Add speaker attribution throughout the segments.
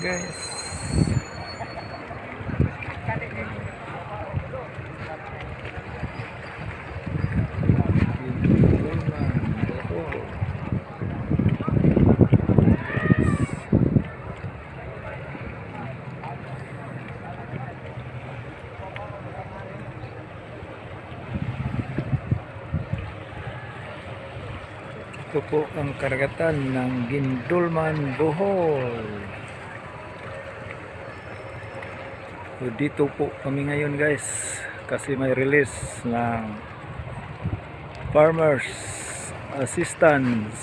Speaker 1: guys. Ito po ang karagatan ng Gindulman, Bohol. So, dito po kami ngayon guys kasi may release ng Farmers Assistance.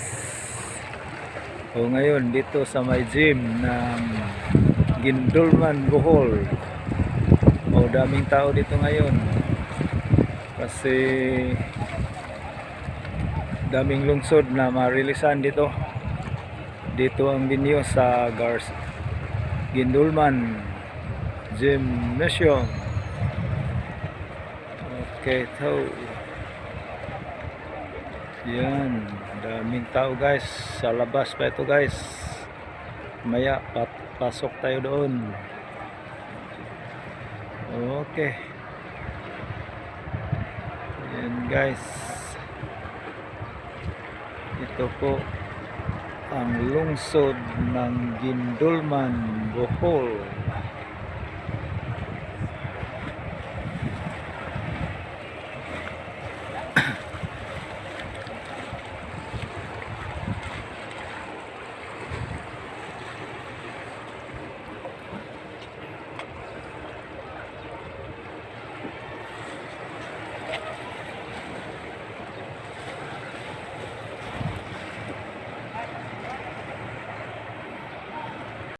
Speaker 1: So ngayon dito sa may gym ng Gindulman, Bohol. O daming tao dito ngayon kasi daming lungsod na marilisan dito. Dito ang venue sa Gindulman Gymnasium. Okay, so yan, daming tao guys. Sa labas pa ito guys. Maya pasok tayo doon. Okay, yan guys. Ito po ang lungsod ng Gindulman, Bohol.